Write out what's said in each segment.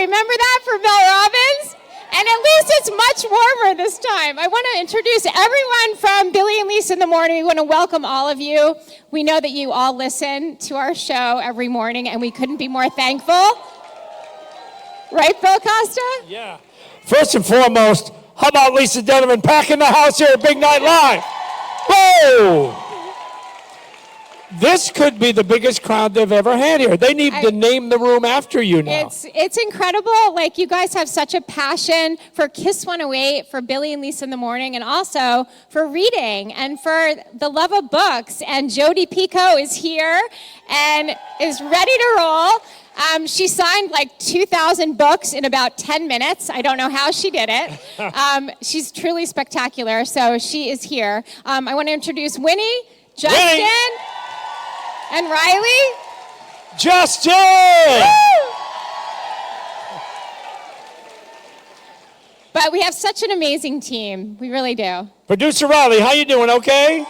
Remember that for Mel Robbins? And at least it's much warmer this time. I want to introduce everyone from Billy and Lisa in the Morning. We want to welcome all of you. We know that you all listen to our show every morning, and we couldn't be more thankful. Right, Bill Costa? Yeah. First and foremost, how about Lisa Donovan packing the house here at Big Night Live? Whoa! This could be the biggest crowd they've ever had here. They need to name the room after you now. It's incredible. Like, you guys have such a passion for Kiss 108, for Billy and Lisa in the Morning, and also for reading and for the love of books. And Jodi Picoult is here and is ready to roll. She signed like 2,000 books in about 10 minutes. I don't know how she did it. She's truly spectacular, so she is here. I want to introduce Winnie, Justin, and Riley. Justin! Woo! But we have such an amazing team. We really do. Producer Riley, how you doing? Okay?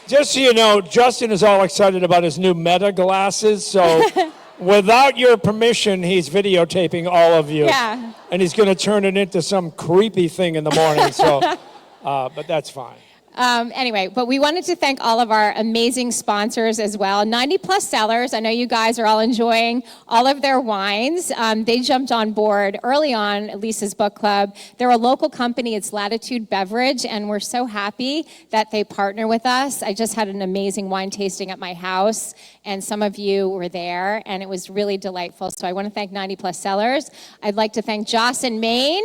Just so you know, Justin is all excited about his new Meta glasses, so without your permission, he's videotaping all of you. Yeah. And he's going to turn it into some creepy thing in the morning, so, but that's fine. Anyway, but we wanted to thank all of our amazing sponsors as well. 90 plus sellers. I know you guys are all enjoying all of their wines. They jumped on board early on at Lisa's Book Club. They're a local company. It's Latitude Beverage, and we're so happy that they partner with us. I just had an amazing wine tasting at my house, and some of you were there, and it was really delightful. So I want to thank 90 plus sellers. I'd like to thank Joss in Maine.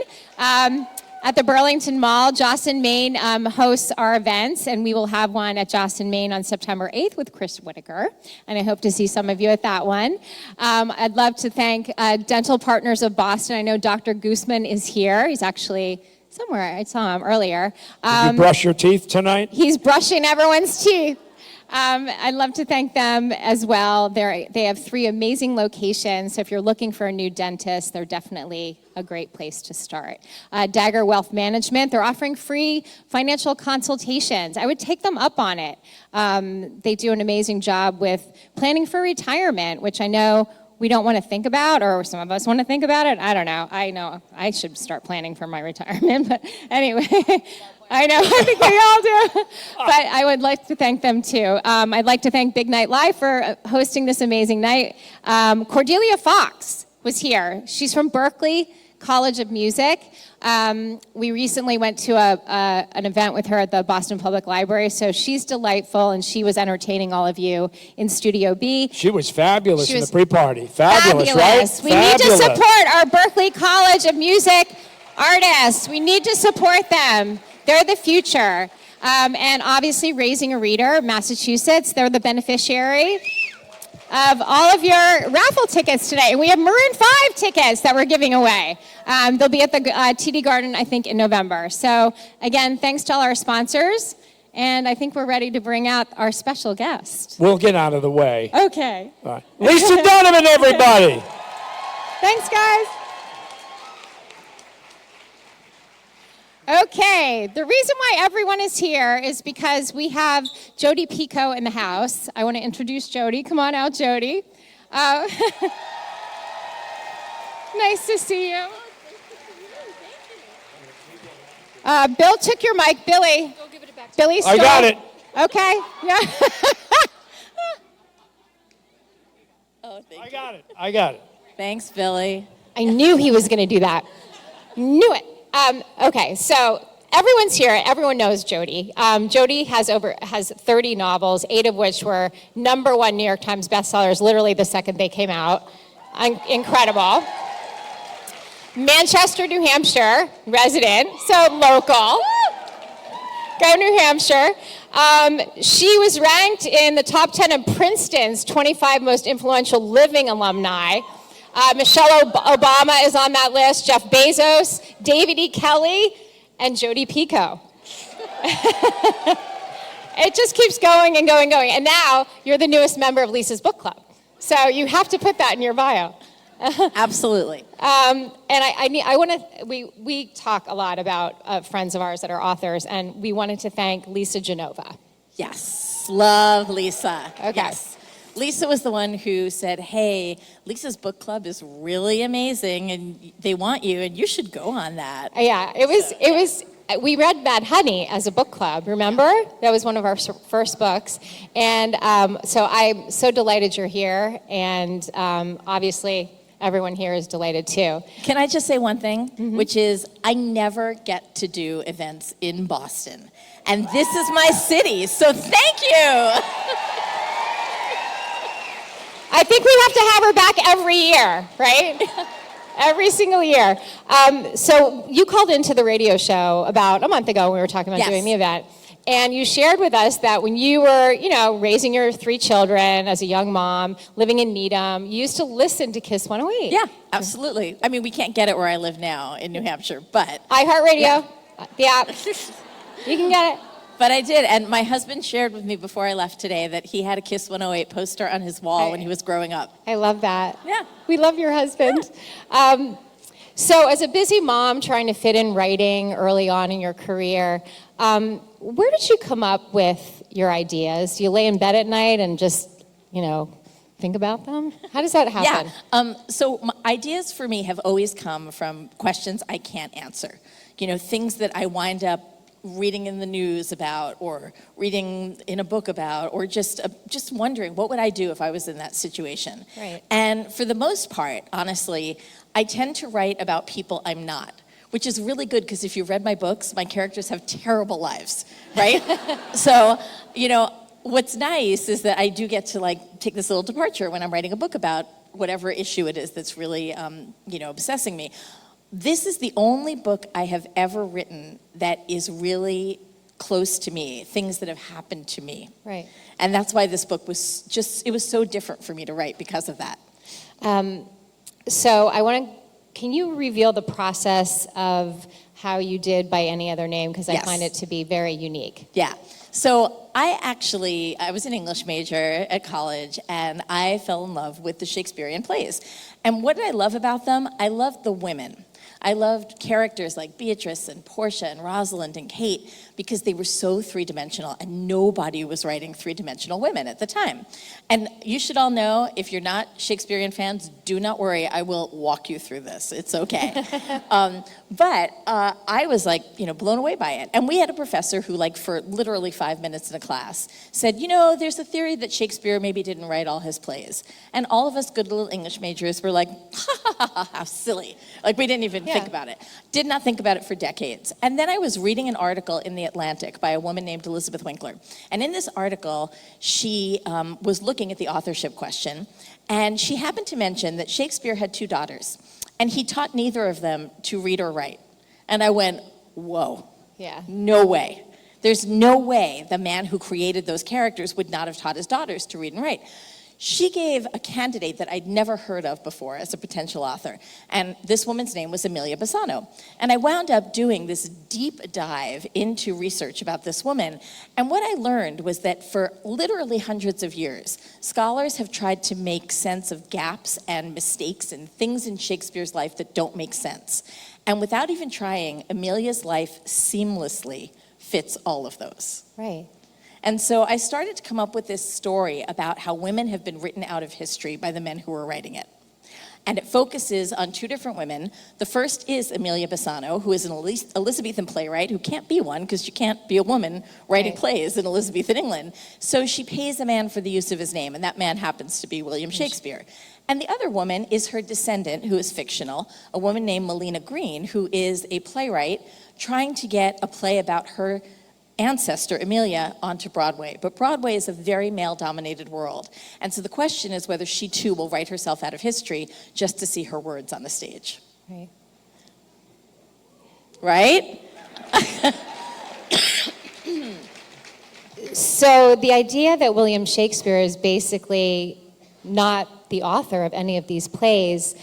At the Burlington Mall, Joss in Maine hosts our events, and we will have one at Joss in Maine on September 8th with Chris Whitaker, and I hope to see some of you at that one. I'd love to thank Dental Partners of Boston. I know Dr. Guzman is here. He's actually somewhere. I saw him earlier. Did you brush your teeth tonight? He's brushing everyone's teeth. I'd love to thank them as well. They have 3 amazing locations, so if you're looking for a new dentist, they're definitely a great place to start. Dagger Wealth Management, they're offering free financial consultations. I would take them up on it. They do an amazing job with planning for retirement, which I know we don't want to think about, or some of us want to think about it. I don't know. I know I should start planning for my retirement, but anyway. I know, I think we all do. But I would like to thank them too. I'd like to thank Big Night Live for hosting this amazing night. Cordelia Fox was here. She's from Berklee College of Music. We recently went to an event with her at the Boston Public Library, so she's delightful, and she was entertaining all of you in Studio B. She was fabulous in the pre-party. Fabulous, right? We need to support our Berklee College of Music artists. We need to support them. They're the future. And obviously, Raising a Reader, Massachusetts, they're the beneficiary of all of your raffle tickets today. And we have Maroon 5 tickets that we're giving away. They'll be at the TD Garden, I think, in November. So, again, thanks to all our sponsors. And I think we're ready to bring out our special guest. We'll get out of the way. Okay. All right. Lisa Donovan, everybody. Thanks, guys. Okay, the reason why everyone is here is because we have Jodi Picoult in the house. I want to introduce Jodi. Come on out, Jodi. Nice to see you. Bill took your mic. Billy. Go give it back. Billy stole. I got it. Okay. Yeah. Oh, thank you. I got it. Thanks, Billy. I knew he was going to do that. Knew it. Okay, so everyone's here. Everyone knows Jodi. Jodi has 30 novels, 8 of which were #1 New York Times bestsellers literally the second they came out. Incredible. Manchester, New Hampshire resident, so local. Go New Hampshire. She was ranked in the top 10 of Princeton's 25 most influential living alumni. Michelle Obama is on that list, Jeff Bezos, David E. Kelley, and Jodi Picoult. It just keeps going and going and going. And now you're the newest member of Lisa's Book Club. So you have to put that in your bio. Absolutely. And I want to, we talk a lot about friends of ours that are authors, and we wanted to thank Lisa Genova. Yes. Love Lisa. Okay. Yes. Lisa was the one who said, hey, Lisa's book club is really amazing and they want you and you should go on that. Yeah, it was, we read Bad Honey as a book club, remember? That was one of our first books. And so I'm so delighted you're here, and obviously everyone here is delighted too. Can I just say one thing, which is I never get to do events in Boston. And this is my city, so thank you. I think we have to have her back every year, right? Every single year. So you called into the radio show about a month ago when we were talking about doing the event. And you shared with us that when you were, raising your 3 children as a young mom, living in Needham, you used to listen to Kiss 108. Yeah, absolutely. I mean, we can't get it where I live now in New Hampshire, but... iHeartRadio, the app, you can get it. But I did, and my husband shared with me before I left today that he had a Kiss 108 poster on his wall when he was growing up. I love that. Yeah. We love your husband. Yeah. So as a busy mom trying to fit in writing early on in your career, where did you come up with your ideas? Do you lay in bed at night and just, think about them? How does that happen? Yeah. So ideas for me have always come from questions I can't answer. Things that I wind up reading in the news about, or reading in a book about, or just wondering what would I do if I was in that situation. Right. And for the most part, honestly, I tend to write about people I'm not, which is really good because if you've read my books, my characters have terrible lives, right? So, what's nice is that I do get to take this little departure when I'm writing a book about whatever issue it is that's really, obsessing me. This is the only book I have ever written that is really close to me, things that have happened to me. Right. And that's why this book was it was so different for me to write because of that. So can you reveal the process of how you did By Any Other Name? Because I find it to be very unique. Yeah. So I was an English major at college, and I fell in love with the Shakespearean plays. And what did I love about them? I loved the women. I loved characters like Beatrice and Portia and Rosalind and Kate because they were so three-dimensional, and nobody was writing three-dimensional women at the time. And you should all know, if you're not Shakespearean fans, do not worry, I will walk you through this. It's okay. But I was blown away by it. And we had a professor who for literally 5 minutes in a class said, there's a theory that Shakespeare maybe didn't write all his plays. And all of us good little English majors were like, ha ha ha ha, how silly. We didn't even think about it. Did not think about it for decades. And then I was reading an article in The Atlantic by a woman named Elizabeth Winkler. And in this article, she was looking at the authorship question, and she happened to mention that Shakespeare had 2 daughters, and he taught neither of them to read or write. And I went, whoa, no way. There's no way the man who created those characters would not have taught his daughters to read and write. She gave a candidate that I'd never heard of before as a potential author. And this woman's name was Aemilia Bassano. And I wound up doing this deep dive into research about this woman. And what I learned was that for literally hundreds of years, scholars have tried to make sense of gaps and mistakes and things in Shakespeare's life that don't make sense. And without even trying, Amelia's life seamlessly fits all of those. Right. And so I started to come up with this story about how women have been written out of history by the men who were writing it. And it focuses on 2 different women. The first is Aemilia Bassano, who is an Elizabethan playwright who can't be one because you can't be a woman writing plays in Elizabethan England. So she pays a man for the use of his name, and that man happens to be William Shakespeare. And the other woman is her descendant, who is fictional, a woman named Melina Green, who is a playwright trying to get a play about her ancestor, Aemilia, onto Broadway. But Broadway is a very male-dominated world. And so the question is whether she too will write herself out of history just to see her words on the stage. Right. Right? So the idea that William Shakespeare is basically not the author of any of these plays,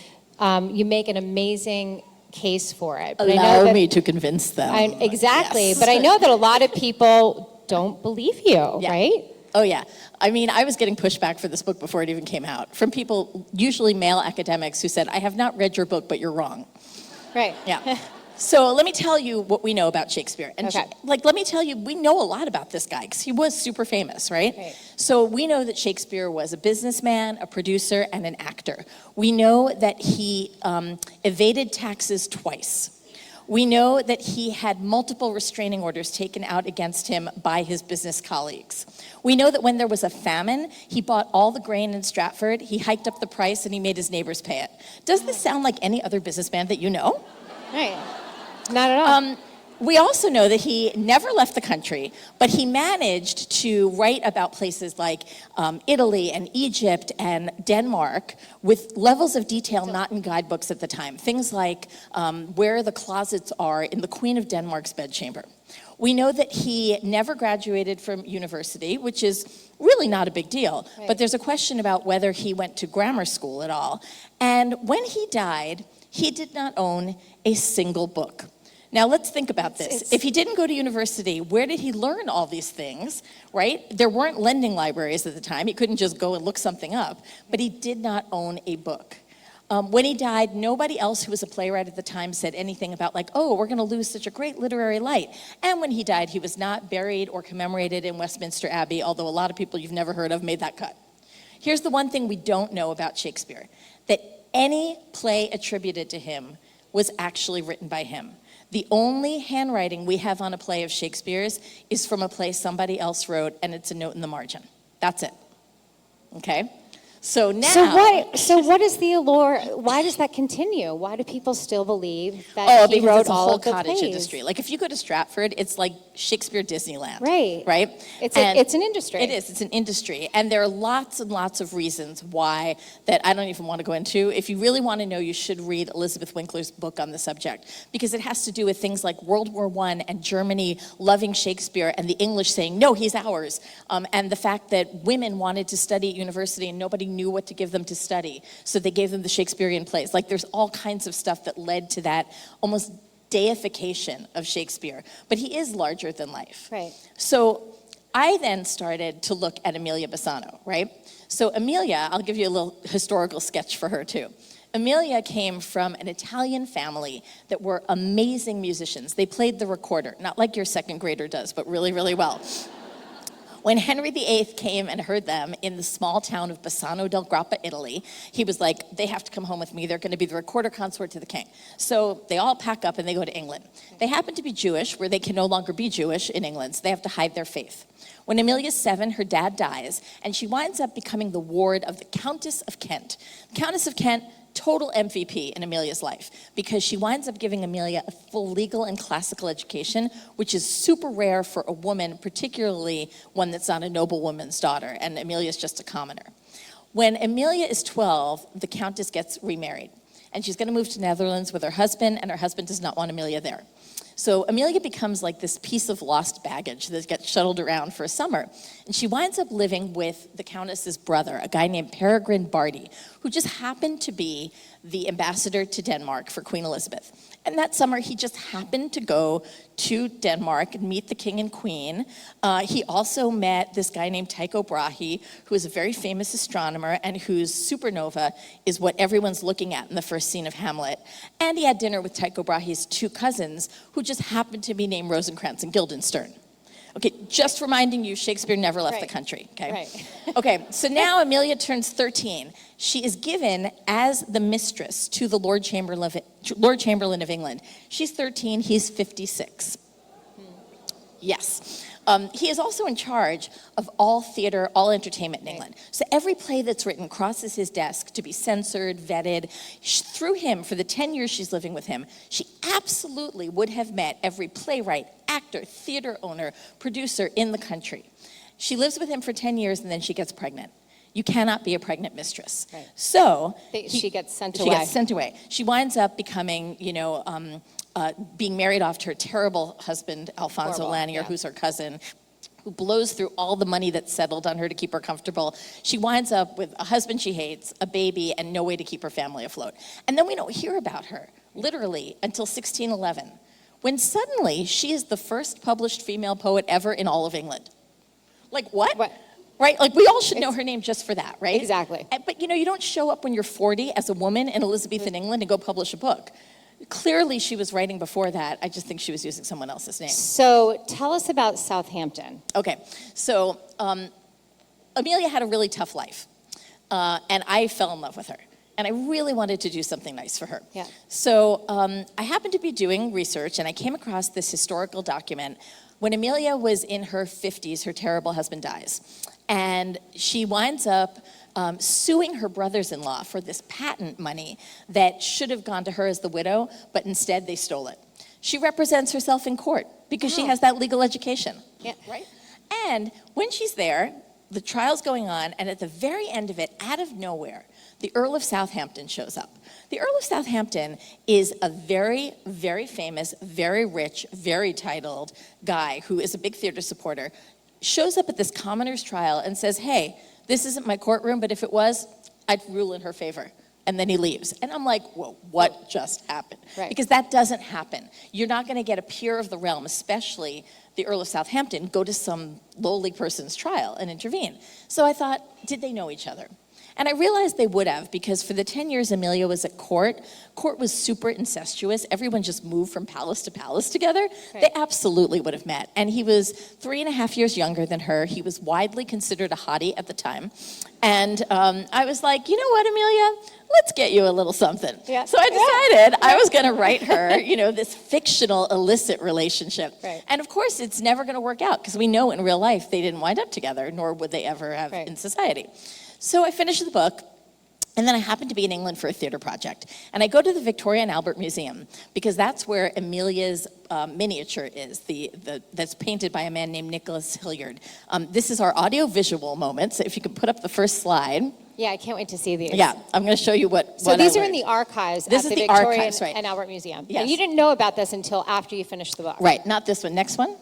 you make an amazing case for it. But Allow me to convince them. Exactly. Yes. But I know that a lot of people don't believe you, right? Oh, yeah. I mean, I was getting pushback for this book before it even came out from people, usually male academics, who said, I have not read your book, but you're wrong. Right. Yeah. So let me tell you what we know about Shakespeare. And Okay. let me tell you, we know a lot about this guy because he was super famous, right? So we know that Shakespeare was a businessman, a producer, and an actor. We know that he evaded taxes twice. We know that he had multiple restraining orders taken out against him by his business colleagues. We know that when there was a famine, he bought all the grain in Stratford, he hiked up the price, and he made his neighbors pay it. Does this sound like any other businessman that you know? Right. Not at all. We also know that he never left the country, but he managed to write about places like Italy and Egypt and Denmark with levels of detail not in guidebooks at the time. Things like where the closets are in the Queen of Denmark's bedchamber. We know that he never graduated from university, which is really not a big deal, but there's a question about whether he went to grammar school at all. And when he died, he did not own a single book. Now, let's think about this. If he didn't go to university, where did he learn all these things, right? There weren't lending libraries at the time. He couldn't just go and look something up. But he did not own a book. When he died, nobody else who was a playwright at the time said anything about like, oh, we're going to lose such a great literary light. And when he died, he was not buried or commemorated in Westminster Abbey, although a lot of people you've never heard of made that cut. Here's the one thing we don't know about Shakespeare, that any play attributed to him was actually written by him. The only handwriting we have on a play of Shakespeare's is from a play somebody else wrote, and it's a note in the margin. That's it. Okay? So now... So what is the allure? Why does that continue? Why do people still believe that he wrote it's a all whole of the cottage plays? industry. Like if you go to Stratford, it's like Shakespeare Disneyland. Right. Right? It's an industry. It is. It's an industry. And there are lots and lots of reasons why that I don't even want to go into. If you really want to know, you should read Elizabeth Winkler's book on the subject because it has to do with things like World War I and Germany loving Shakespeare and the English saying, no, he's ours. And the fact that women wanted to study at university and nobody knew what to give them to study. So they gave them the Shakespearean plays. Like there's all kinds of stuff that led to that almost deification of Shakespeare. But he is larger than life. Right. So I then started to look at Aemilia Bassano, right? So Aemilia, I'll give you a little historical sketch for her too. Aemilia came from an Italian family that were amazing musicians. They played the recorder, not like your second grader does, but really, really well. When Henry VIII came and heard them in the small town of Bassano del Grappa, Italy, he was like, they have to come home with me. They're going to be the recorder consort to the king. So they all pack up and they go to England. They happen to be Jewish, where they can no longer be Jewish in England, so they have to hide their faith. When Amelia's 7, her dad dies, and she winds up becoming the ward of the Countess of Kent. The Countess of Kent, total MVP in Amelia's life because she winds up giving Aemilia a full legal and classical education, which is super rare for a woman, particularly one that's not a noblewoman's daughter, and Amelia's just a commoner. When Aemilia is 12, the Countess gets remarried, and she's going to move to Netherlands with her husband, and her husband does not want Aemilia there. So Aemilia becomes like this piece of lost baggage that gets shuttled around for a summer. And she winds up living with the Countess's brother, a guy named Peregrine Barty, who just happened to be the ambassador to Denmark for Queen Elizabeth. And that summer, he just happened to go to Denmark and meet the king and queen. He also met this guy named Tycho Brahe, who is a very famous astronomer and whose supernova is what everyone's looking at in the first scene of Hamlet. And he had dinner with Tycho Brahe's 2 cousins, who just happened to be named Rosencrantz and Guildenstern. Okay, just reminding you, Shakespeare never left the country, okay? Right. Okay, so now Aemilia turns 13. She is given as the mistress to the Lord Chamberlain of England. She's 13, he's 56. Yes. He is also in charge of all theater, all entertainment in England. So every play that's written crosses his desk to be censored, vetted. Through him, for the 10 years she's living with him, she absolutely would have met every playwright, actor, theater owner, producer in the country. She lives with him for 10 years and then she gets pregnant. You cannot be a pregnant mistress. Right. So she gets sent away. She gets sent away. She winds up becoming, being married off to her terrible husband, Alfonso Lanier, who's her cousin, who blows through all the money that's settled on her to keep her comfortable. She winds up with a husband she hates, a baby, and no way to keep her family afloat. And then we don't hear about her, literally, until 1611, when suddenly she is the first published female poet ever in all of England. Like what? Right? Like we all should know her name just for that, right? Exactly. But you don't show up when you're 40 as a woman in Elizabethan England and go publish a book. Clearly, she was writing before that. I just think she was using someone else's name. So tell us about Southampton. Okay, so Aemilia had a really tough life, and I fell in love with her. And I really wanted to do something nice for her. Yeah. So I happened to be doing research, and I came across this historical document. When Aemilia was in her 50s, her terrible husband dies. And she winds up suing her brothers-in-law for this patent money that should have gone to her as the widow, but instead they stole it. She represents herself in court because she has that legal education. Yeah. Right? And when she's there, the trial's going on, and at the very end of it, out of nowhere, the Earl of Southampton shows up. The Earl of Southampton is a very, very famous, very rich, very titled guy who is a big theater supporter, shows up at this commoner's trial and says, hey, this isn't my courtroom, but if it was, I'd rule in her favor. And then he leaves. And I'm like, whoa, what just happened? Right. Because that doesn't happen. You're not going to get a peer of the realm, especially the Earl of Southampton, go to some lowly person's trial and intervene. So I thought, did they know each other? And I realized they would have, because for the 10 years Aemilia was at court was super incestuous. Everyone just moved from palace to palace together. Right. They absolutely would have met. And he was 3.5 years younger than her. He was widely considered a hottie at the time. And I was like, you know what, Aemilia? Let's get you a little something. Yeah. So I decided I was going to write her, this fictional illicit relationship. Right. And of course, it's never going to work out, because we know in real life they didn't wind up together, nor would they ever have in society. So I finished the book, and then I happened to be in England for a theater project. And I go to the Victoria and Albert Museum, because that's where Emilia's miniature is, that's painted by a man named Nicholas Hilliard. This is our audio-visual moment, so if you could put up the first slide. Yeah, I can't wait to see these. Yeah, I'm going to show you what So what these I are in learned. the archives This at is the the Victoria archives, right. and Albert Museum. Yes. And you didn't know about this until after you finished the book. Right, not this one. Next one.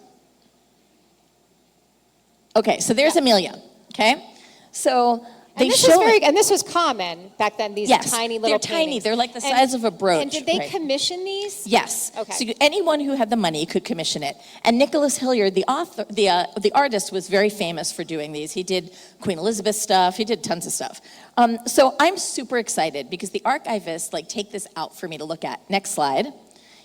Okay, so there's Aemilia, okay? So they show... And this was common back then, these tiny little they're tiny. paintings. They're like the size of a brooch. And did they right. commission these? Yes. Okay. So anyone who had the money could commission it. And Nicholas Hilliard, the author, the artist, was very famous for doing these. He did Queen Elizabeth stuff. He did tons of stuff. So I'm super excited because the archivists take this out for me to look at. Next slide.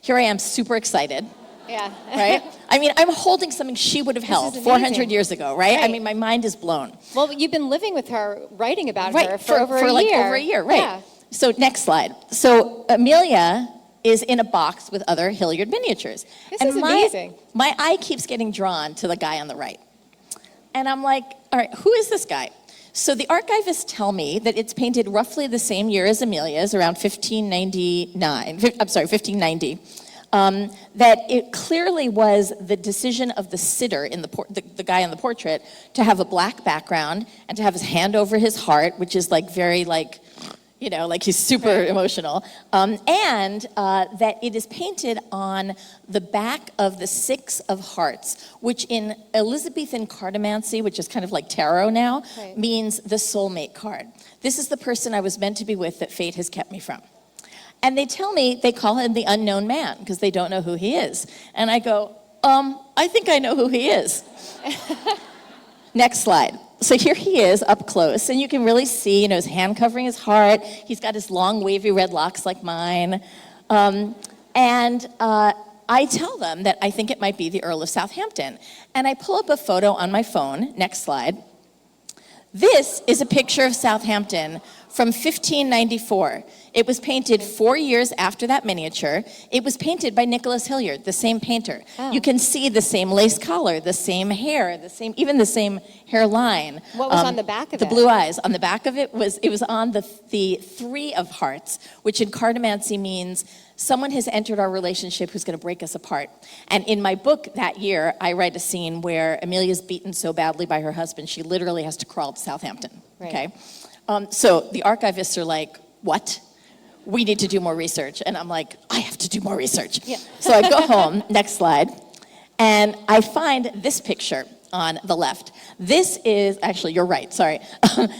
Here I am, super excited. Yeah. Right? I mean, I'm holding something she would have held 400 years ago, right? I mean, my mind is blown. Well, you've been living with her, writing about her for over a year. over a year, right? Yeah. So next slide. So Aemilia is in a box with other Hilliard miniatures. This is amazing. My eye keeps getting drawn to the guy on the right. And I'm like, all right, who is this guy? So the archivists tell me that it's painted roughly the same year as Amelia's, around 1590. That it clearly was the decision of the sitter in the guy in the portrait to have a black background and to have his hand over his heart, which is very he's super emotional, and that it is painted on the back of the 6 of Hearts, which in Elizabethan cartomancy, which is kind of like tarot now, means the soulmate card. This is the person I was meant to be with that fate has kept me from. And they tell me they call him the unknown man because they don't know who he is. And I go, I think I know who he is. Next slide. So here he is up close, and you can really see, his hand covering his heart. He's got his long, wavy red locks like mine. And I tell them that I think it might be the Earl of Southampton. And I pull up a photo on my phone. Next slide. This is a picture of Southampton from 1594. It was painted 4 years after that miniature. It was painted by Nicholas Hilliard, the same painter. Oh. You can see the same lace collar, the same hair, even the same hairline. What was on the back of it? The blue eyes. On the back of it was on the 3 of Hearts, which in cartomancy means someone has entered our relationship who's going to break us apart. And in my book that year, I write a scene where Amelia's beaten so badly by her husband, she literally has to crawl to Southampton. Right. Okay. So the archivists are like, what? We need to do more research. And I'm like, I have to do more research. Yeah. So I go home, next slide, and I find this picture on the left. This is, actually, you're right, sorry.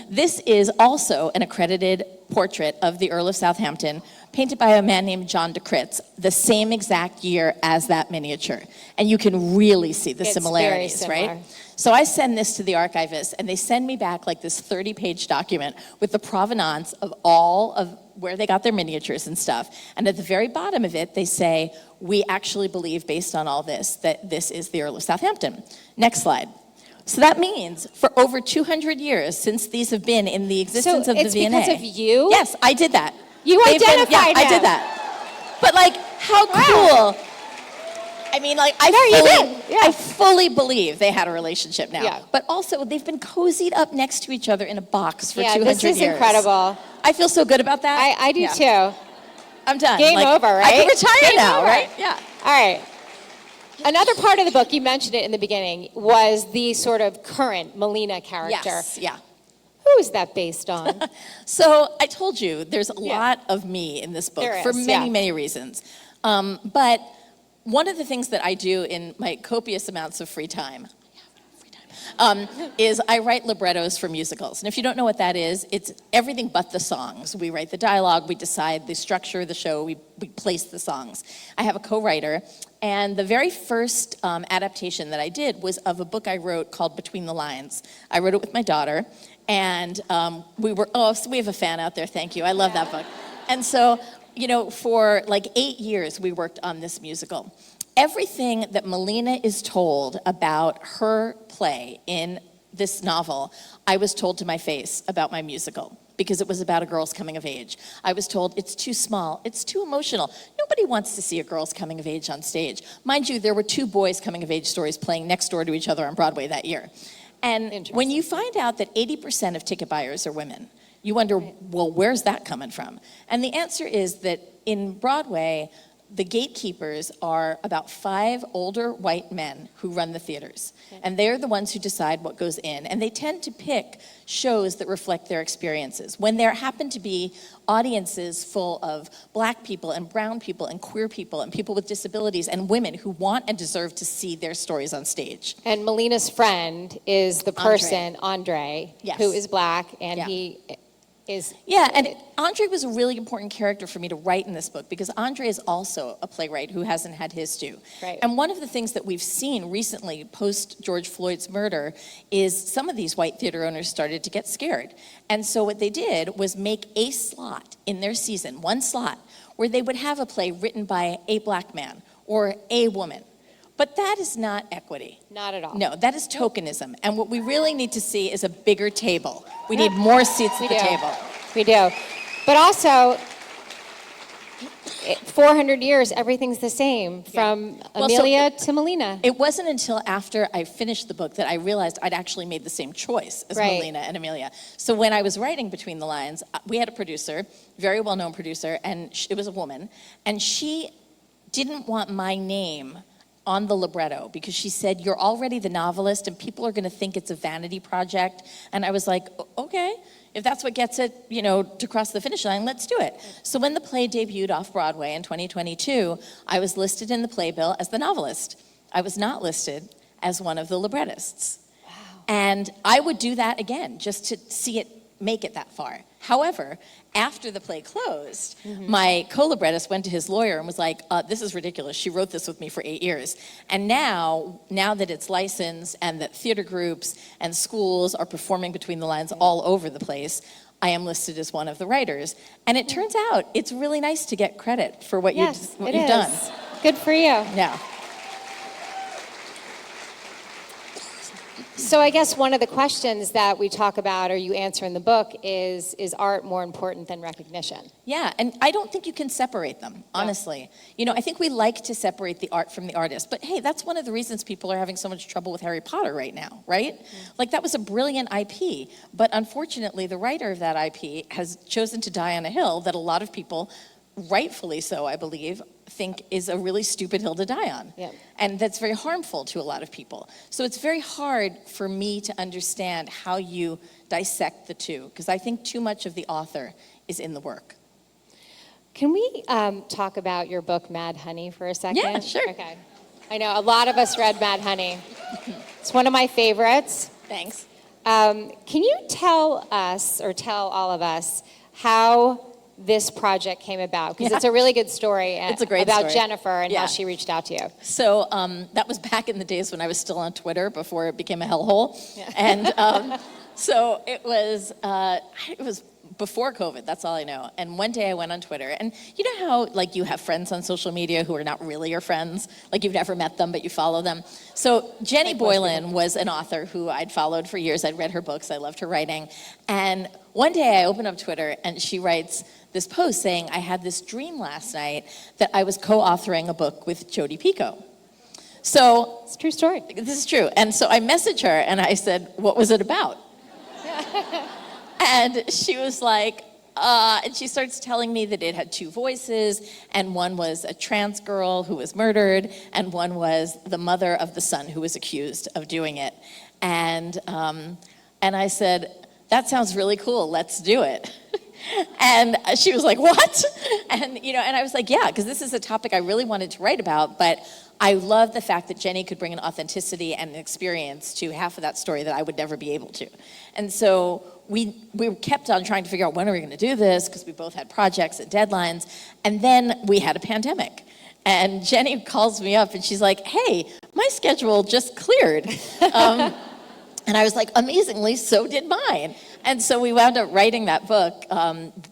This is also an accredited portrait of the Earl of Southampton, painted by a man named John de Critz, the same exact year as that miniature. And you can really see the similarities, right? So I send this to the archivist, and they send me back like this 30-page document with the provenance of all of where they got their miniatures and stuff. And at the very bottom of it, they say, we actually believe, based on all this, that this is the Earl of Southampton. Next slide. So that means for over 200 years since these have been in the existence of the V&A. So it's because of you? Yes, I did that. You identified him. I did that. But like, how cool. I mean, like, I fully believe they had a relationship now. Yeah. But also, they've been cozied up next to each other in a box for 200 years. This is incredible. I feel so good about that. I do too. I'm done. Game over, right? I can retire Game now, over. right? Yeah. All right. Another part of the book, you mentioned it in the beginning, was the sort of current Melina character. Yes, yeah. Who is that based on? So I told you, there's a lot of me in this book for many reasons. But one of the things that I do in my copious amounts of free time is I write librettos for musicals. And if you don't know what that is, it's everything but the songs. We write the dialogue, we decide the structure of the show, we place the songs. I have a co-writer, and the very first adaptation that I did was of a book I wrote called Between the Lines. I wrote it with my daughter, and so we have a fan out there, thank you, I love that book. And so, you know, for like 8 years we worked on this musical. Everything that Melina is told about her play in this novel, I was told to my face about my musical, because it was about a girl's coming of age. I was told it's too small, it's too emotional. Nobody wants to see a girl's coming of age on stage. Mind you, there were 2 boys' coming of age stories playing next door to each other on Broadway that year. And when you find out that 80% of ticket buyers are women, you wonder, well, where's that coming from? And the answer is that in Broadway, the gatekeepers are about 5 older white men who run the theaters. And they're the ones who decide what goes in. And they tend to pick shows that reflect their experiences. When there happen to be audiences full of black people and brown people and queer people and people with disabilities and women who want and deserve to see their stories on stage. And Melina's friend is the person, Andre, who is black, and he is... Yeah, and Andre was a really important character for me to write in this book, because Andre is also a playwright who hasn't had his due. Right. And one of the things that we've seen recently, post George Floyd's murder, is some of these white theater owners started to get scared. And so what they did was make a slot in their season, 1 slot, where they would have a play written by a black man or a woman. But that is not equity. Not at all. No, that is tokenism. And what we really need to see is a bigger table. We need more seats at the table. We do. But also, 400 years, everything's the same, from Aemilia to Melina. It wasn't until after I finished the book that I realized I'd actually made the same choice as Melina and Aemilia. So when I was writing Between the Lines, we had a producer, very well-known producer, and it was a woman, and she didn't want my name on the libretto, because she said, you're already the novelist and people are going to think it's a vanity project. And I was like, okay, if that's what gets it, you know, to cross the finish line, let's do it. So when the play debuted off Broadway in 2022, I was listed in the playbill as the novelist. I was not listed as one of the librettists. Wow. And I would do that again, just to see it make it that far. However, after the play closed, my co-librettist went to his lawyer and was like, this is ridiculous. She wrote this with me for 8 years. And now that it's licensed and that theater groups and schools are performing Between the Lines all over the place, I am listed as one of the writers. And it turns out it's really nice to get credit for what you've done. Good for you. Yeah. So I guess one of the questions that we talk about, or you answer in the book, is art more important than recognition? Yeah, and I don't think you can separate them, honestly. You know, I think we like to separate the art from the artist, but hey, that's one of the reasons people are having so much trouble with Harry Potter right now, right? Like, that was a brilliant IP, but unfortunately the writer of that IP has chosen to die on a hill that a lot of people, rightfully so, I believe, think is a really stupid hill to die on. Yeah. And that's very harmful to a lot of people. So it's very hard for me to understand how you dissect the two, because I think too much of the author is in the work. Can we talk about your book, Mad Honey, for a second? Yeah, sure. Okay. I know a lot of us read Mad Honey. It's one of my favorites. Thanks. Can you tell us, or tell all of us, how this project came about, because it's a really good story. It's a great about story. Jennifer and how she reached out to you. So that was back in the days when I was still on Twitter before it became a hellhole. Yeah. And so it was before COVID, that's all I know. And one day I went on Twitter, and you know how like you have friends on social media who are not really your friends, like you've never met them, but you follow them. So Jenny Boylan was an author who I'd followed for years. I'd read her books, I loved her writing. And one day I opened up Twitter and she writes this post saying, I had this dream last night that I was co-authoring a book with Jodi Picoult. So it's a true story. This is true. And so I messaged her and I said, what was it about? And she was like, and she starts telling me that it had two voices, and one was a trans girl who was murdered, and one was the mother of the son who was accused of doing it. And I said, that sounds really cool, let's do it. And she was like, what? And I was like, yeah, because this is a topic I really wanted to write about, but I love the fact that Jenny could bring an authenticity and an experience to half of that story that I would never be able to. And so we kept on trying to figure out when are we going to do this, because we both had projects and deadlines, and then we had a pandemic. And Jenny calls me up and she's like, hey, my schedule just cleared. And I was like, amazingly, so did mine. And so we wound up writing that book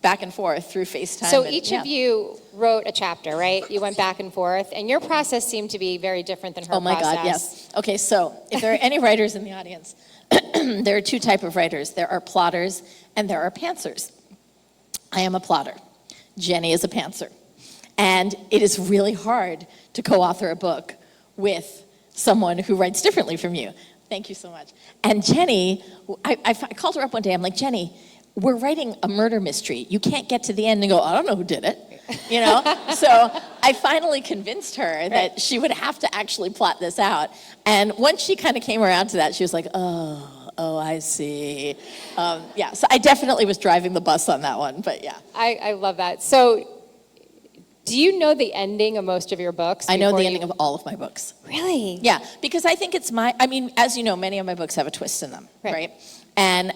back and forth through FaceTime. So each of you wrote a chapter, right? You went back and forth, and your process seemed to be very different than her process. Oh my God, yes. Okay, so if there are any writers in the audience, there are two types of writers. There are plotters and there are pantsers. I am a plotter. Jenny is a pantser. And it is really hard to co-author a book with someone who writes differently from you. Thank you so much. And Jenny, I called her up one day. I'm like, Jenny, we're writing a murder mystery. You can't get to the end and go, I don't know who did it. So I finally convinced her that she would have to actually plot this out. And once she kind of came around to that, she was like, oh, I see. So I definitely was driving the bus on that one, but yeah. I love that. So do you know the ending of most of your books? I know the ending of all of my books. Really? Yeah, because I think it's as you know, many of my books have a twist in them, right? And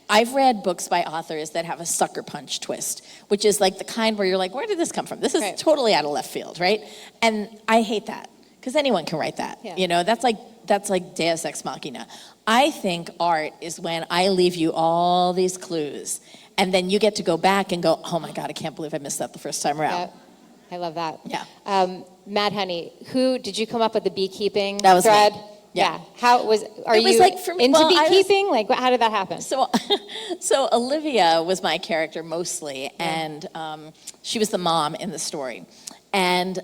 I've read books by authors that have a sucker punch twist, which is like the kind where you're like, where did this come from? This is totally out of left field, right? And I hate that, because anyone can write that. Yeah. That's like Deus Ex Machina. I think art is when I leave you all these clues, and then you get to go back and go, oh my God, I can't believe I missed that the first time around. Yeah. I love that. Yeah. Mad Honey, did you come up with the beekeeping that was thread? Me. Yeah. How was? Are it was you like for me, into beekeeping? How did that happen? So Olivia was my character mostly, and she was the mom in the story. And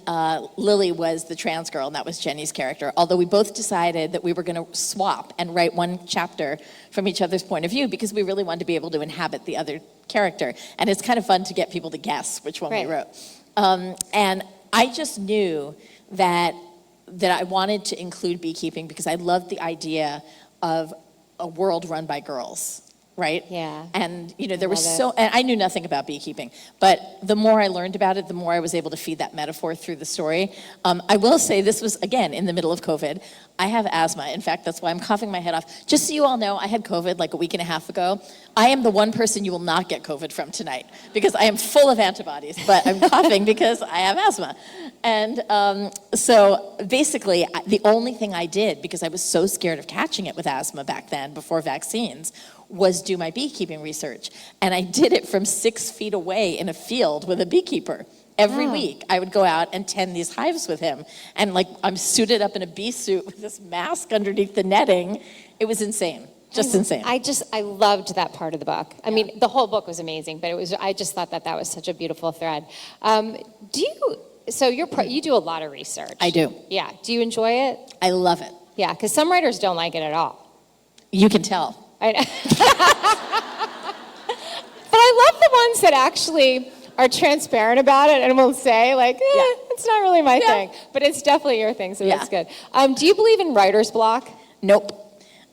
Lily was the trans girl, and that was Jenny's character. Although we both decided that we were going to swap and write one chapter from each other's point of view, because we really wanted to be able to inhabit the other character. And it's kind of fun to get people to guess which one we wrote. And I just knew that I wanted to include beekeeping because I loved the idea of a world run by girls, right? Yeah. And there was and I knew nothing about beekeeping, but the more I learned about it, the more I was able to feed that metaphor through the story. I will say this was, again, in the middle of COVID. I have asthma. In fact, that's why I'm coughing my head off. Just so you all know, I had COVID like a week and a half ago. I am the one person you will not get COVID from tonight because I am full of antibodies, but I'm coughing because I have asthma. And so basically, the only thing I did, because I was so scared of catching it with asthma back then, before vaccines, was do my beekeeping research. And I did it from 6 feet away in a field with a beekeeper. Every week, I would go out and tend these hives with him. And I'm suited up in a bee suit with this mask underneath the netting. It was insane, just insane. I loved that part of the book. I mean, the whole book was amazing, but I just thought that was such a beautiful thread. So you do a lot of research. I do. Yeah. Do you enjoy it? I love it. Yeah, because some writers don't like it at all. You can tell. I know. But I love the ones that actually are transparent about it and will say it's not really my thing, but it's definitely your thing, so that's good. Do you believe in writer's block? Nope.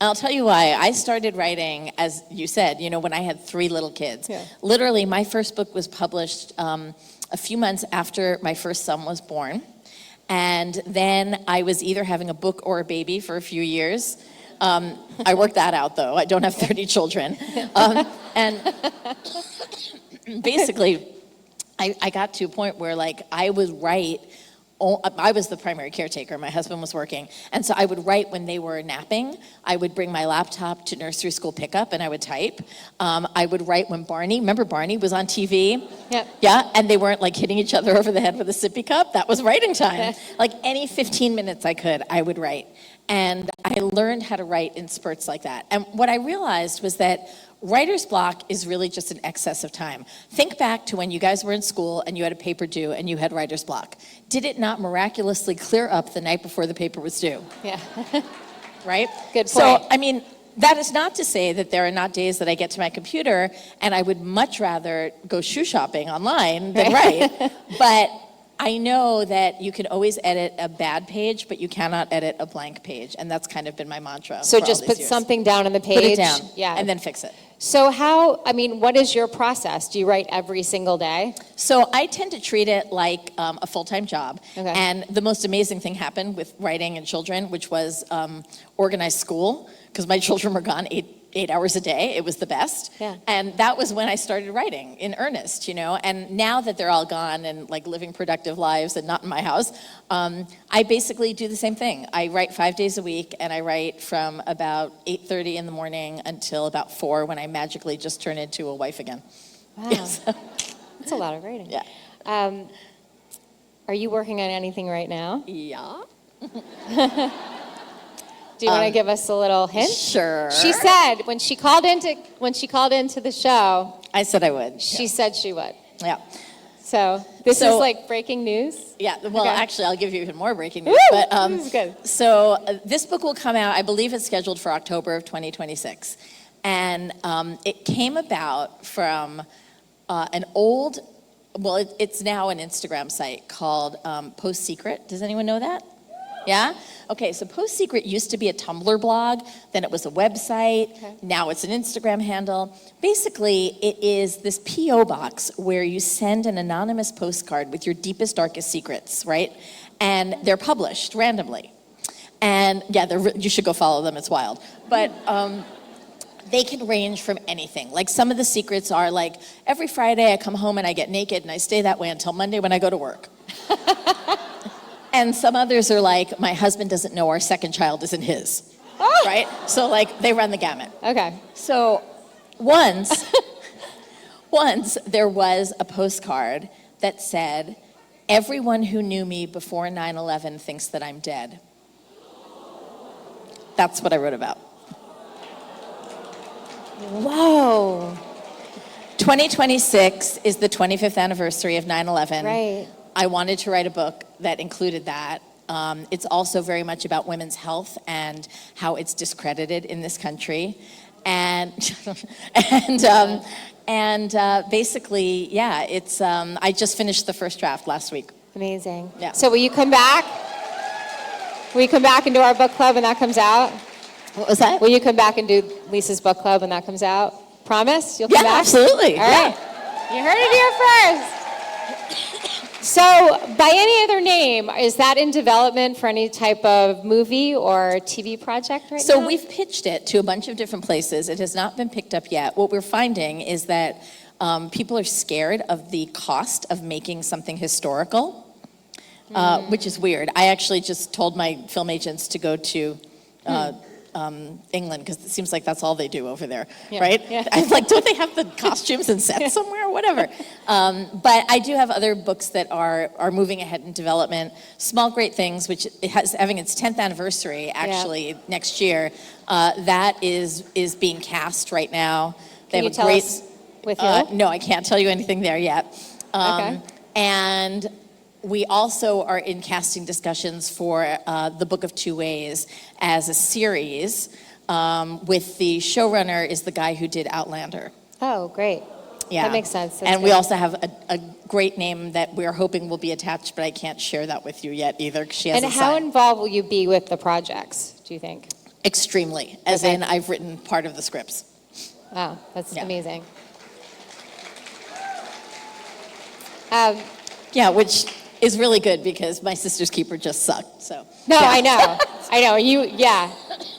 I'll tell you why. I started writing, as you said, when I had 3 little kids. Yeah. Literally, my first book was published a few months after my first son was born. And then I was either having a book or a baby for a few years. I worked that out, though. I don't have 30 children. basically, I got to a point where like I was the primary caretaker. My husband was working. And so I would write when they were napping. I would bring my laptop to nursery school pickup and I would type. I would write when remember Barney was on TV? Yep. Yeah, and they weren't like hitting each other over the head with a sippy cup. That was writing time. Like any 15 minutes I would write. And I learned how to write in spurts like that. And what I realized was that writer's block is really just an excess of time. Think back to when you guys were in school and you had a paper due and you had writer's block. Did it not miraculously clear up the night before the paper was due? Yeah. Right? Good point. So, I mean, that is not to say that there are not days that I get to my computer and I would much rather go shoe shopping online than write. But I know that you can always edit a bad page, but you cannot edit a blank page. And that's kind of been my mantra. So for just all put these years. something down on the page. Put it down. Yeah. And then fix it. So what is your process? Do you write every single day? So I tend to treat it like a full-time job. Okay. And the most amazing thing happened with writing and children, which was organized school, because my children were gone 8 hours a day. It was the best. Yeah. And that was when I started writing in earnest, you know. And now that they're all gone and like living productive lives and not in my house, I basically do the same thing. I write 5 days a week, and I write from about 8:30 in the morning until about 4 when I magically just turn into a wife again. Wow. Yes. That's a lot of writing. Yeah. Are you working on anything right now? Yeah. Do you want to give us a little hint? Sure. She said when she called into the show, I said I would. she said she would. Yeah. So this So- is like breaking news. Yeah, well, Okay. actually, I'll give you even more breaking news. Woo! But, This is good. So this book will come out, I believe it's scheduled for October of 2026. And it came about from an old, it's now an Instagram site called Post Secret. Does anyone know that? Yeah? Okay, so Post Secret used to be a Tumblr blog, then it was a website, now it's an Instagram handle. Basically, it is this P.O. box where you send an anonymous postcard with your deepest, darkest secrets, right? And they're published randomly. And yeah, you should go follow them, it's wild. But they can range from anything. Like some of the secrets are like, every Friday I come home and I get naked and I stay that way until Monday when I go to work. And some others are like, my husband doesn't know our second child isn't his, right? So like, they run the gamut. Okay. So once there was a postcard that said, everyone who knew me before 9/11 thinks that I'm dead. That's what I wrote about. Whoa. 2026 is the 25th anniversary of 9/11. Right. I wanted to write a book that included that. It's also very much about women's health and how it's discredited in this country. And basically, yeah, it's. I just finished the first draft last week. Amazing. Yeah. So will you come back? Will you come back and do our book club when that comes out? What was that? Will you come back and do Lisa's book club when that comes out? Promise? You'll come Yeah, back? absolutely. All right. You heard it here first. So, by any other name, is that in development for any type of movie or TV project right now? So we've pitched it to a bunch of different places. It has not been picked up yet. What we're finding is that people are scared of the cost of making something historical, which is weird. I actually just told my film agents to go to England, because it seems like that's all they do over there, right? Yeah. I'm like, don't they have the costumes and sets somewhere, whatever? But I do have other books that are moving ahead in development. Small Great Things, which it has having its 10th anniversary actually next year. That is being cast right now. They Can you have tell us with who? No, I can't tell you anything there yet. Okay. And we also are in casting discussions for The Book of Two Ways as a series with the showrunner is the guy who did Outlander. Oh, great. Yeah. That makes sense. That's and we good. also have a great name that we're hoping will be attached, but I can't share that with you yet either, 'cause she hasn't And how signed. involved will you be with the projects, do you think? Extremely, as Okay. in I've written part of the scripts. Wow, that's Yeah. amazing. Yeah, which is really good because My Sister's Keeper just sucked, so. No, yeah. I know. I know.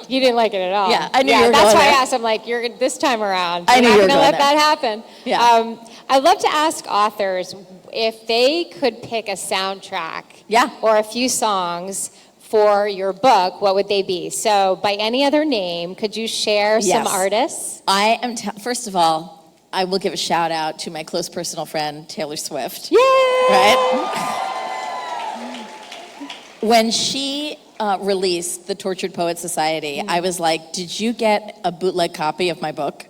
You didn't like it at all. Yeah, I knew you were that's going why there. I asked him, like, you're this time around. I knew You're you were not going to going let that happen. Yeah. I'd love to ask authors if they could pick a soundtrack or a few songs for your book, what would they be? So by any other name, could you share some artists? I am, first of all, I will give a shout out to my close personal friend, Taylor Swift. Yay! Right? When she released the Tortured Poets Society, I was like, did you get a bootleg copy of my book?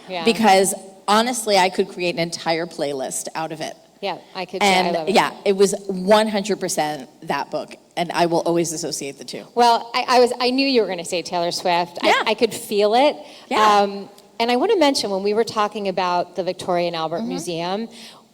Yeah. Because honestly, I could create an entire playlist out of it. Yeah, I could. And I love it. it was 100% that book, and I will always associate the two. Well, I knew you were going to say Taylor Swift. Yeah. I could feel it. Yeah. And I want to mention, when we were talking about the Victoria and Albert Museum,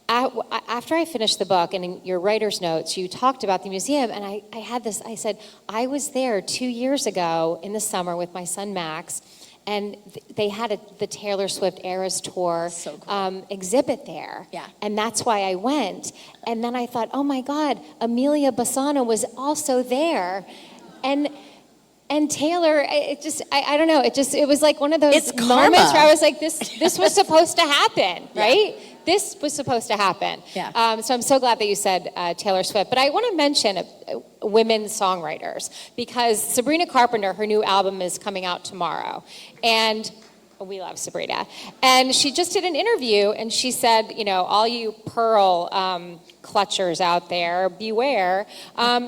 after I finished the book, and in your writer's notes, you talked about the museum, and I had this, I said, I was there 2 years ago in the summer with my son Max, and they had the Taylor Swift Eras Tour So cool. exhibit there. Yeah. And that's why I went. And then I thought, oh my God, Aemilia Bassano was also there. And Taylor, I don't know, it was like one of those It's moments karma. where I was like, this was supposed to happen, right? This was supposed to happen. Yeah. So I'm so glad that you said Taylor Swift. But I want to mention women songwriters, because Sabrina Carpenter, her new album is coming out tomorrow. And we love Sabrina. And she just did an interview, and she said, all you Pearl clutchers out there, beware.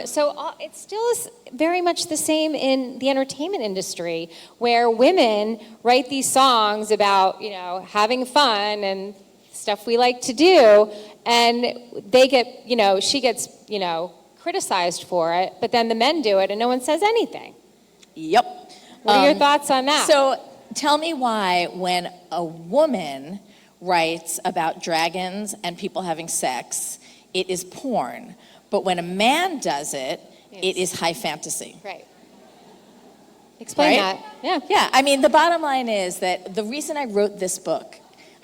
So it still is very much the same in the entertainment industry, where women write these songs about, having fun and stuff we like to do, and they get, she gets, criticized for it, but then the men do it and no one says anything. Yep. What are your thoughts on that? So tell me why, when a woman writes about dragons and people having sex, it is porn, but when a man does it, it is high fantasy. Right. Explain Right? that. Yeah. Yeah, I mean, the bottom line is that the reason I wrote this book,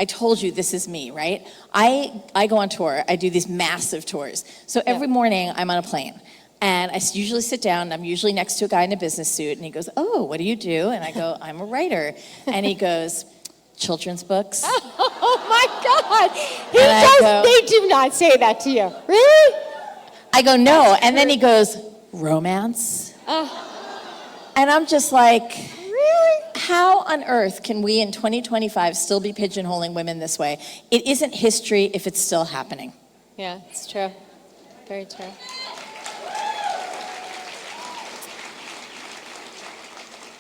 I told you this is me, right? I go on tour. I do these massive tours. So every morning I'm on a plane. And I usually sit down, and I'm usually next to a guy in a business suit, and he goes, oh, what do you do? And I go, I'm a writer. And he goes, children's books. Oh my God. They do not say that to you. Really? I go, no. And then he goes, romance? And I'm just like, really? How on earth can we in 2025 still be pigeonholing women this way? It isn't history if it's still happening. Yeah, it's true. Very true.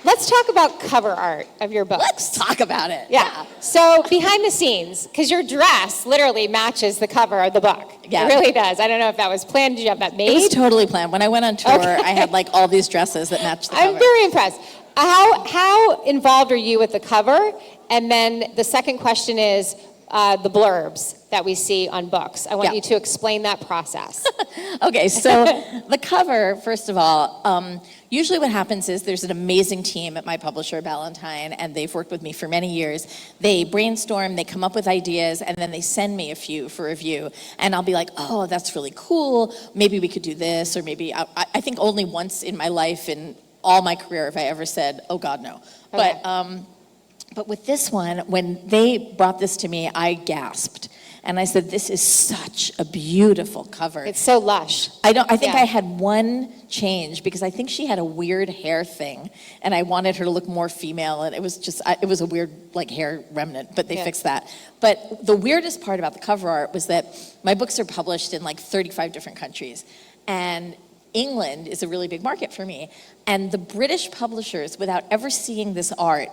Let's talk about cover art of your books. Let's talk about it. Yeah. So behind the scenes, because your dress literally matches the cover of the book. Yeah. It really does. I don't know if that was planned. Did you have that made? It was totally planned. When I went on tour, I had like all these dresses that matched the cover. I'm very impressed. How involved are you with the cover? And then the second question is the blurbs that we see on books. I want you to explain that process. Okay, so the cover, first of all, usually what happens is there's an amazing team at my publisher, Ballantine, and they've worked with me for many years. They brainstorm, they come up with ideas, and then they send me a few for review. And I'll be like, oh, that's really cool. Maybe we could do this, or maybe, I think only once in my life, in all my career, have I ever said, oh God, no. Okay. But with this one, when they brought this to me, I gasped. And I said, this is such a beautiful cover. It's so lush. I think I had one change, because I think she had a weird hair thing, and I wanted her to look more female, and it was just, it was a weird like hair remnant, but they fixed that. But the weirdest part about the cover art was that my books are published in like 35 different countries. And England is a really big market for me. And the British publishers, without ever seeing this art,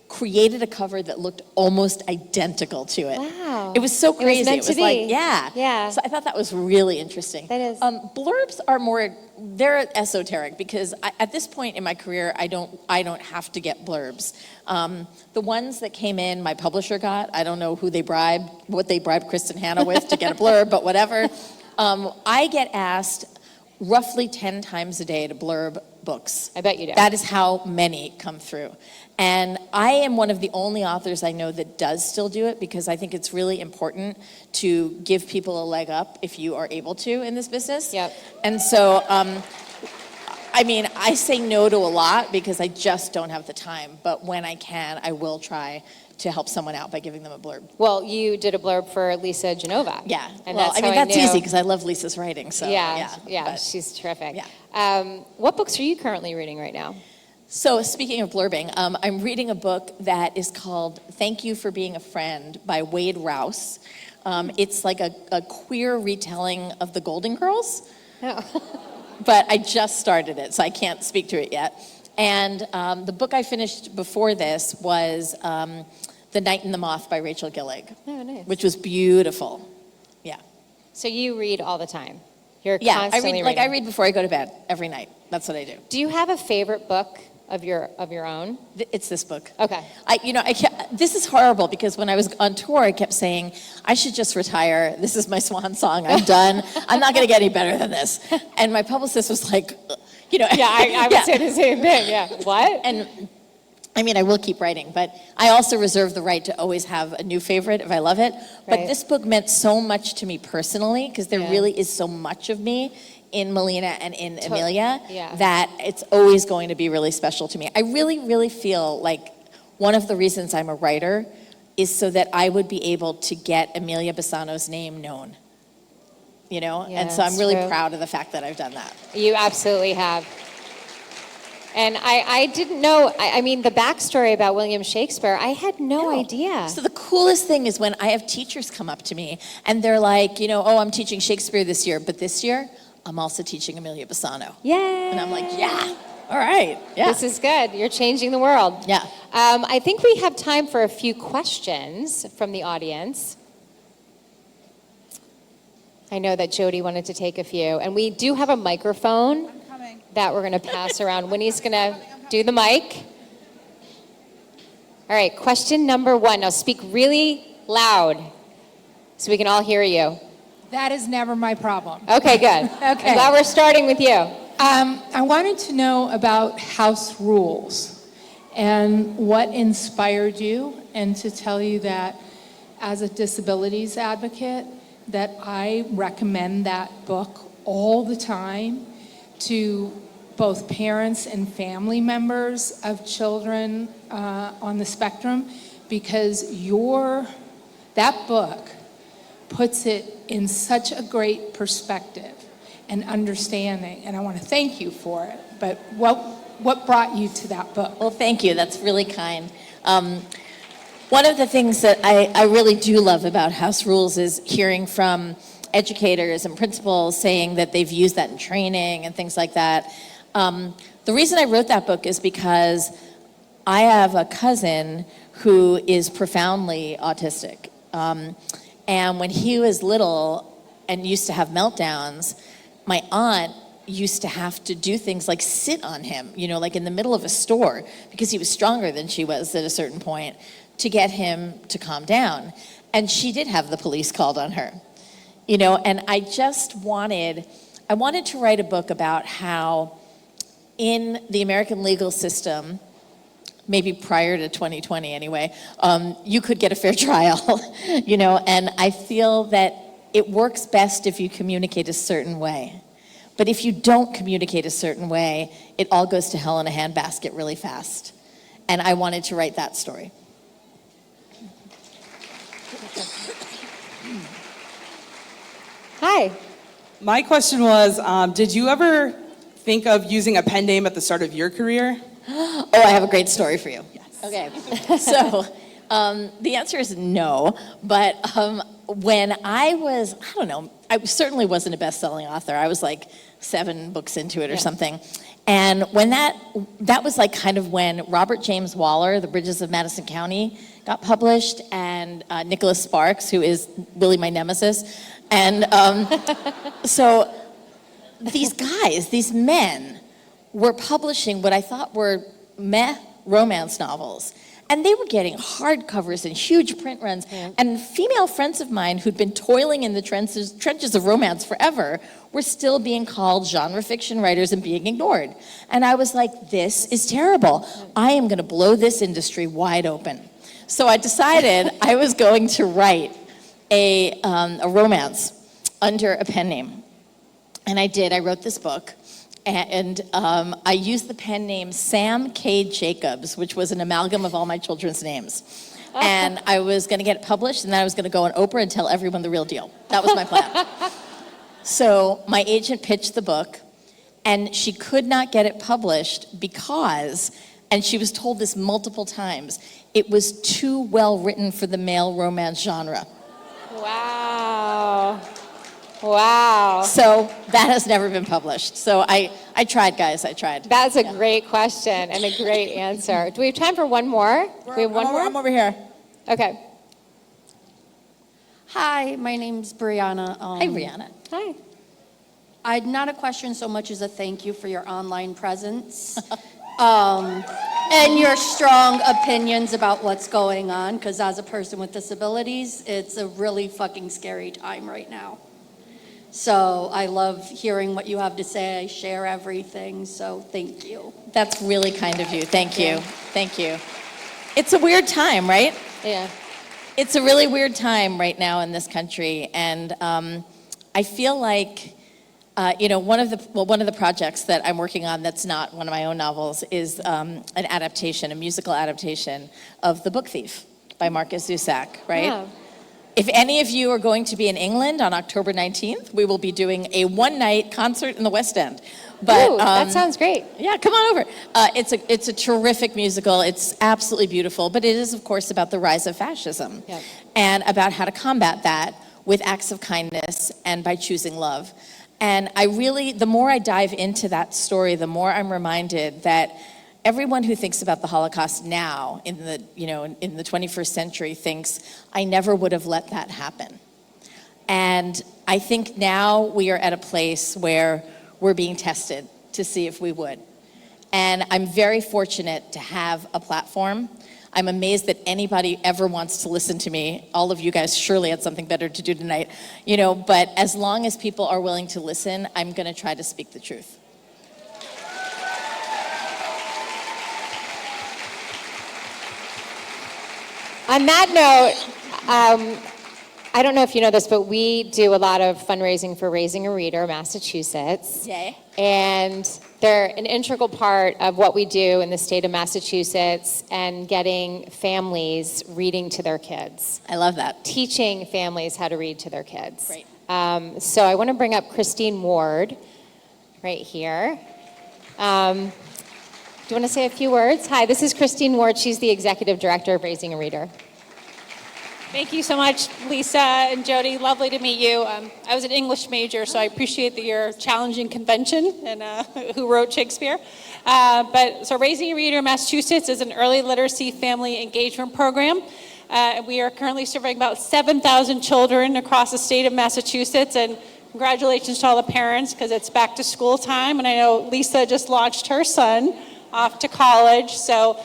created a cover that looked almost identical to it. Wow. It was so crazy. It was meant to be. Yeah. So I thought that was really interesting. That is. Blurbs are more, they're esoteric, because at this point in my career, I don't have to get blurbs. The ones that came in, my publisher got. I don't know what they bribed Kristen Hanna with to get a blurb, but whatever. I get asked roughly 10 times a day to blurb books. I bet you do. That is how many come through. And I am one of the only authors I know that does still do it, because I think it's really important to give people a leg up if you are able to in this business. Yep. And so, I mean, I say no to a lot because I just don't have the time. But when I can, I will try to help someone out by giving them a blurb. Well, you did a blurb for Lisa Genova. Yeah. And well, that's I mean, how that's knew. easy because I love Lisa's writing. So Yeah, but- she's terrific. Yeah. What books are you currently reading right now? So speaking of blurbing, I'm reading a book that is called Thank You for Being a Friend by Wade Rouse. It's like a queer retelling of the Golden Girls. Oh. But I just started it, so I can't speak to it yet. And the book I finished before this was The Night and the Moth by Rachel Gillig, Oh, nice. which was beautiful. Yeah. So you read all the time? You're Yeah, constantly reading? I read before I go to bed every night. That's what I do. Do you have a favorite book of your own? It's this book. Okay. This is horrible because when I was on tour, I kept saying, I should just retire. This is my swan song. I'm done. I'm not going to get any better than this. And my publicist was like, Yeah, I would say the same thing. Yeah. What? And I mean, I will keep writing, but I also reserve the right to always have a new favorite if I love it. But Right. this book meant so much to me personally because there Yeah. really is so much of me in Melina and in Aemilia yeah. that it's always going to be really special to me. I really, really feel like one of the reasons I'm a writer is so that I would be able to get Aemilia Bassano's name known. Yeah, and so I'm that's really true. proud of the fact that I've done that. You absolutely have. And I didn't know, I mean, the backstory about William Shakespeare, I had no idea. So the coolest thing is when I have teachers come up to me and they're like, oh, I'm teaching Shakespeare this year, but this year I'm also teaching Aemilia Bassano. Yay! And I'm like, yeah, all right, yeah. This is good. You're changing the world. Yeah. I think we have time for a few questions from the audience. I know that Jodi wanted to take a few. And we do have a microphone that we're going to pass around. Winnie's going to do the mic. All right, question number 1. Now speak really loud so we can all hear you. That is never my problem. Okay, good. Okay. I'm glad we're starting with you. I wanted to know about house rules and what inspired you, and to tell you that as a disabilities advocate, that I recommend that book all the time to both parents and family members of children on the spectrum, because that book puts it in such a great perspective and understanding, and I want to thank you for it. But what brought you to that book? Well, thank you. That's really kind. One of the things that I really do love about House Rules is hearing from educators and principals saying that they've used that in training and things like that. The reason I wrote that book is because I have a cousin who is profoundly autistic. And when he was little and used to have meltdowns, my aunt used to have to do things like sit on him, like in the middle of a store, because he was stronger than she was at a certain point, to get him to calm down. And she did have the police called on her, and I wanted to write a book about how in the American legal system, maybe prior to 2020 anyway, you could get a fair trial, and I feel that it works best if you communicate a certain way. But if you don't communicate a certain way, it all goes to hell in a handbasket really fast. And I wanted to write that story. Hi. My question was, did you ever think of using a pen name at the start of your career? Oh, I have a great story for you. Yes. Okay. So the answer is no. But when I certainly wasn't a best-selling author. I was like 7 books into it or something. And when that was like kind of when Robert James Waller, The Bridges of Madison County, got published, and Nicholas Sparks, who is really my nemesis. And so these guys, these men, were publishing what I thought were romance novels. And they were getting hardcovers and huge print runs. And female friends of mine who'd been toiling in the trenches of romance forever were still being called genre fiction writers and being ignored. And I was like, this is terrible. I am going to blow this industry wide open. So I decided I was going to write a romance under a pen name. And I did. I wrote this book. And I used the pen name Sam K. Jacobs, which was an amalgam of all my children's names. And I was going to get it published, and then I was going to go on Oprah and tell everyone the real deal. That was my plan. So my agent pitched the book, and she could not get it published because, and she was told this multiple times, it was too well written for the male romance genre. Wow. Wow. So that has never been published. So I tried, guys, I tried. That's a great question and a great answer. Do we have time for one more? Do we have one more? I'm over here. Okay. Hi, my name's Brianna. Hi, Brianna. Hi. I'd not a question so much as a thank you for your online presence and your strong opinions about what's going on, because as a person with disabilities, it's a really fucking scary time right now. So I love hearing what you have to say. I share everything, so thank you. That's really kind of you. Thank you. Thank you. It's a weird time, right? Yeah. It's a really weird time right now in this country, and I feel like, one of the projects that I'm working on that's not one of my own novels is an adaptation, a musical adaptation of The Book Thief by Marcus Zusak, right? Yeah. If any of you are going to be in England on October 19th, we will be doing a one-night concert in the West End. But, Ooh, that sounds great. Yeah, come on over. It's a terrific musical. It's absolutely beautiful, but it is, of course, about the rise of fascism and about how to combat that with acts of kindness and by choosing love. And the more I dive into that story, the more I'm reminded that everyone who thinks about the Holocaust now in the 21st century thinks, I never would have let that happen. And I think now we are at a place where we're being tested to see if we would. And I'm very fortunate to have a platform. I'm amazed that anybody ever wants to listen to me. All of you guys surely had something better to do tonight, but as long as people are willing to listen, I'm gonna try to speak the truth. On that note, I don't know if you know this, but we do a lot of fundraising for Raising a Reader, Massachusetts. Yay. And they're an integral part of what we do in the state of Massachusetts and getting families reading to their kids. I love that. Teaching families how to read to their kids. Great. So I want to bring up Christine Ward right here. Do you want to say a few words? Hi, this is Christine Ward. She's the executive director of Raising a Reader. Thank you so much, Lisa and Jodi. Lovely to meet you. I was an English major, so I appreciate that you're challenging convention and who wrote Shakespeare. So Raising a Reader Massachusetts is an early literacy family engagement program. We are currently serving about 7,000 children across the state of Massachusetts, and congratulations to all the parents because it's back to school time, and I know Lisa just launched her son off to college. So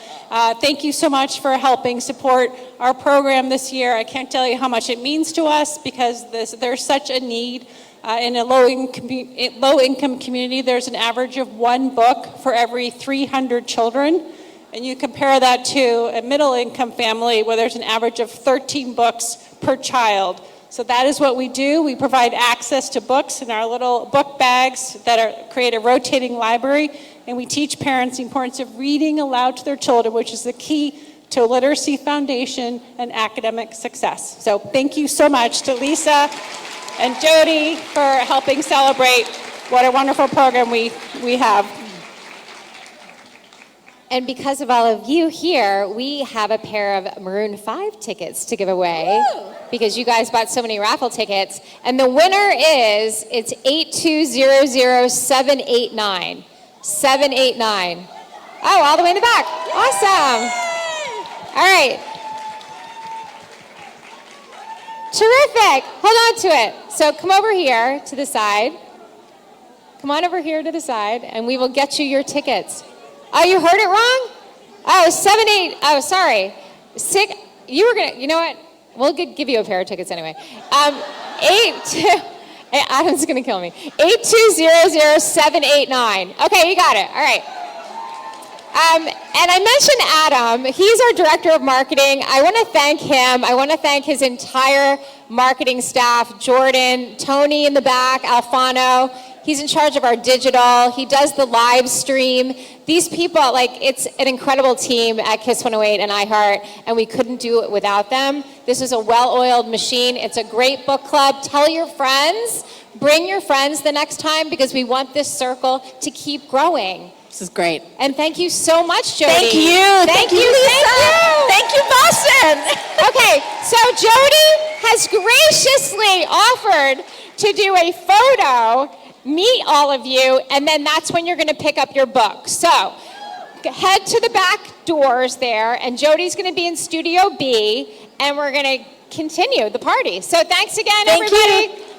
thank you so much for helping support our program this year. I can't tell you how much it means to us because there's such a need in a low-income community. There's an average of one book for every 300 children. And you compare that to a middle-income family where there's an average of 13 books per child. So that is what we do. We provide access to books in our little book bags that create a rotating library. And we teach parents the importance of reading aloud to their children, which is the key to literacy foundation and academic success. So thank you so much to Lisa and Jodi for helping celebrate what a wonderful program we have. And because of all of you here, we have a pair of Maroon 5 tickets to give away. Woo! Because you guys bought so many raffle tickets. And the winner it's 8200789. 789. Oh, all the way in the back. Awesome. All right. Terrific. Hold on to it. So come over here to the side. Come on over here to the side, and we will get you your tickets. Oh, you heard it wrong? Oh, 78. Oh, sorry. 6. You were going to, you know what? We'll give you a pair of tickets anyway. 8. Adam's going to kill me. 8200789. Okay, you got it. All right. And I mentioned Adam. He's our director of marketing. I want to thank him. I want to thank his entire marketing staff, Jordan, Tony in the back, Alfano. He's in charge of our digital. He does the live stream. These people, like, it's an incredible team at Kiss 108 and iHeart, and we couldn't do it without them. This is a well-oiled machine. It's a great book club. Tell your friends. Bring your friends the next time, because we want this circle to keep growing. This is great. And thank you so much, Jodi. Thank you. Thank you, Lisa. Thank you, Boston. Okay, so Jodi has graciously offered to do a photo, meet all of you, and then that's when you're going to pick up your book. So head to the back doors there, and Jodi's going to be in Studio B, and we're going to continue the party. So thanks again, Thank everybody. you.